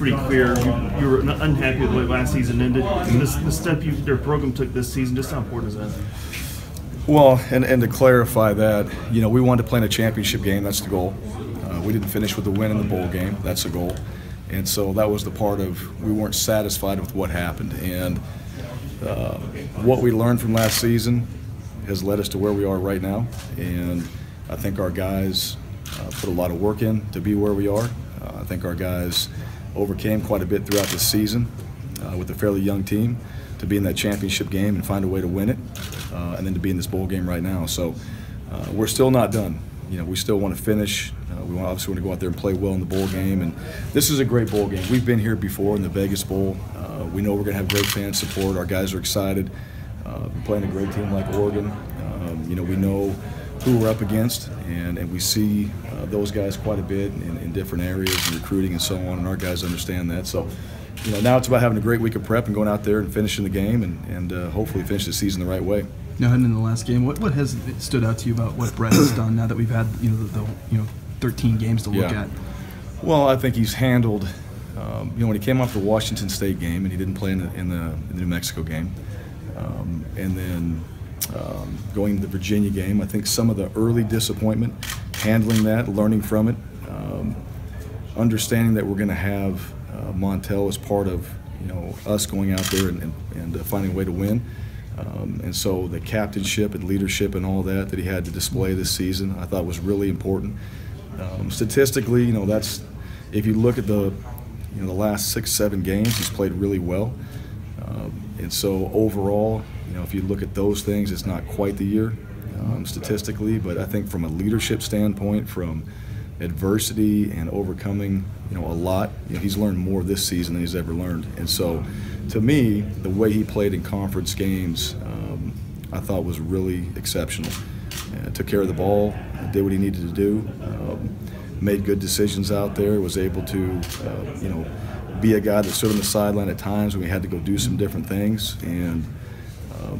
pretty clear. You were unhappy with the way last season ended. The step their program took this season, just how important is that? Well, and to clarify that, we wanted to play in a championship game. That's the goal. We didn't finish with the win in the bowl game. That's the goal. And so that was the part of we weren't satisfied with what happened. And what we learned from last season has led us to where we are right now. And I think our guys put a lot of work in to be where we are. I think our guys overcame quite a bit throughout the season with a fairly young team to be in that championship game and find a way to win it, and then to be in this bowl game right now. So we're still not done. We still want to finish. We obviously want to go out there and play well in the bowl game. And this is a great bowl game. We've been here before in the Vegas Bowl. We know we're going to have great fan support. Our guys are excited. We're playing a great team like Oregon. We know who we're up against, and we see those guys quite a bit in different areas and recruiting and so on, and our guys understand that. So, now it's about having a great week of prep and going out there and finishing the game and hopefully finish the season the right way. Now, heading in the last game, what has stood out to you about what Brett has done now that we've had the 13 games to look at? Well, I think he's handled. When he came off the Washington State game and he didn't play in the New Mexico game, and then going to the Virginia game, I think some of the early disappointment, handling that, learning from it, understanding that we're going to have Montel as part of us going out there and finding a way to win. And so the captainship and leadership and all that he had to display this season, I thought was really important. Statistically, that's if you look at the last 6-7 games, he's played really well. And so overall, if you look at those things, it's not quite the year statistically, but I think from a leadership standpoint, from adversity and overcoming, a lot, he's learned more this season than he's ever learned. And so, to me, the way he played in conference games, I thought was really exceptional. Took care of the ball, did what he needed to do, made good decisions out there, was able to, be a guy that stood on the sideline at times when we had to go do some different things. And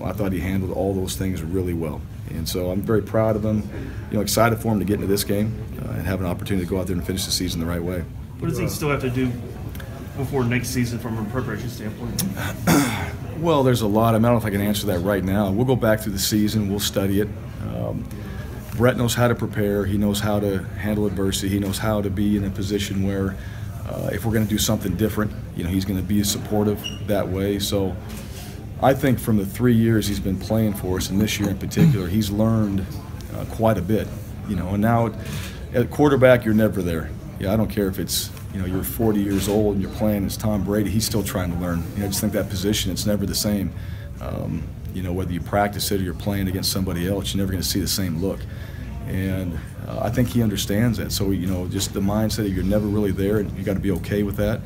I thought he handled all those things really well. And so I'm very proud of him, excited for him to get into this game and have an opportunity to go out there and finish the season the right way. What does he still have to do before next season from a preparation standpoint? Well, there's a lot. I don't know if I can answer that right now. We'll go back through the season. We'll study it. Brett knows how to prepare. He knows how to handle adversity. He knows how to be in a position where if we're going to do something different, he's going to be supportive that way. So I think from the 3 years he's been playing for us, and this year in particular, he's learned quite a bit. And now at quarterback, you're never there. I don't care if it's you're 40 years old and you're playing as Tom Brady. He's still trying to learn. I just think that position, it's never the same. Whether you practice it or you're playing against somebody else, you're never going to see the same look. And I think he understands that. So just the mindset that you're never really there, and you got to be okay with that.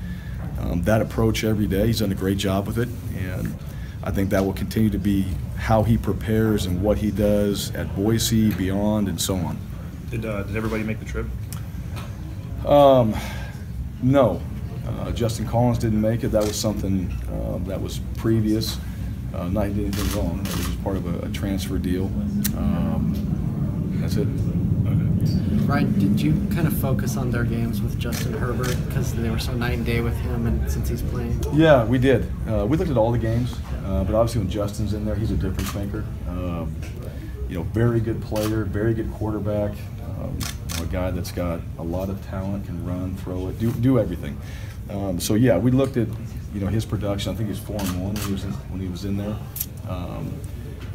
That approach every day, he's done a great job with it, and I think that will continue to be how he prepares and what he does at Boise, beyond, and so on. Did everybody make the trip? No. Justin Collins didn't make it. That was something that was previous. Not he did anything wrong. It was just part of a transfer deal. That's it. Bryan, did you kind of focus on their games with Justin Herbert because they were so night and day with him, and since he's playing? Yeah, we did. We looked at all the games, but obviously when Justin's in there, he's a difference maker. Very good player, very good quarterback. A guy that's got a lot of talent, can run, throw it, do everything. So yeah, we looked at his production. I think he was 4-1 when he was in there,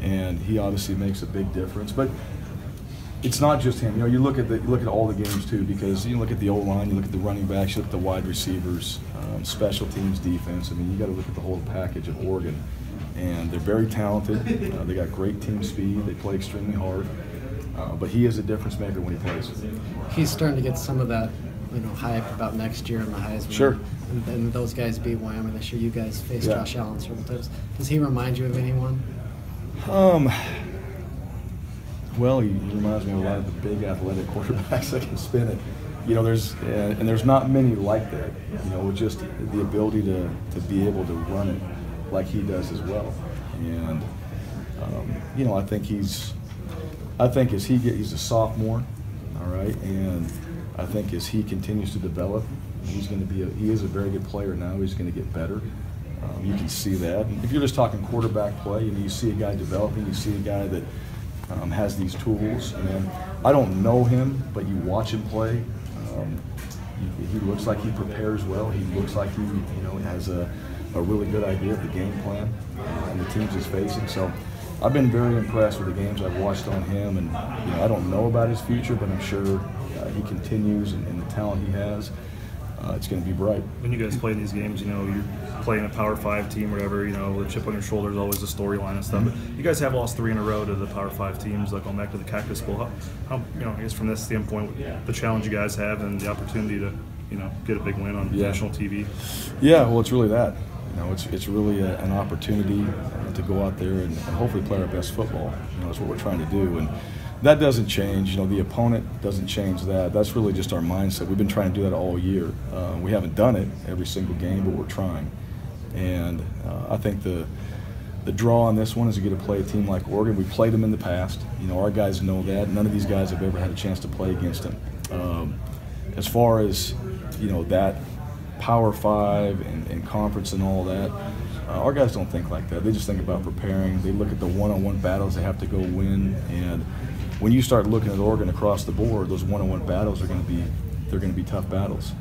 and he obviously makes a big difference. But it's not just him. You look at all the games too, because you look at the O-line, you look at the running backs, you look at the wide receivers, special teams, defense. I mean, you got to look at the whole package of Oregon, and they're very talented. They got great team speed. They play extremely hard. But he is a difference maker when he plays. He's starting to get some of that, hype about next year and the Heisman. Sure. And those guys beat Wyoming this year. You guys face Josh Allen several times. Does he remind you of anyone? Well, he reminds me of a lot of the big athletic quarterbacks that can spin it. There's not many like that. Just the ability to be able to run it like he does as well. And I think he's a sophomore, all right, and I think as he continues to develop, He's going to be he is a very good player now. He's going to get better. You can see that. And if you're just talking quarterback play, you see a guy developing, you see a guy that has these tools. And I don't know him, but you watch him play. He looks like he prepares well. He looks like he has a really good idea of the game plan and the teams he's facing. So I've been very impressed with the games I've watched on him, and I don't know about his future, but I'm sure he continues and the talent he has. It's going to be bright. When you guys play in these games, you're playing a Power 5 team or whatever, the chip on your shoulder is always a storyline and stuff. But you guys have lost 3 in a row to the Power 5 teams, like going back to the Cactus Bowl. How I guess from this standpoint, the challenge you guys have and the opportunity to, get a big win on national TV. Yeah, well, it's really that. It's really an opportunity to go out there and hopefully play our best football. That's what we're trying to do. And that doesn't change. The opponent doesn't change that. That's really just our mindset. We've been trying to do that all year. We haven't done it every single game, but we're trying. And I think the draw on this one is to get to play a team like Oregon. We played them in the past. Our guys know that. None of these guys have ever had a chance to play against them. As far as that Power 5 and conference and all that, our guys don't think like that. They just think about preparing. They look at the one-on-one battles they have to go win. And when you start looking at Oregon across the board, those one-on-one battles are going to be tough battles.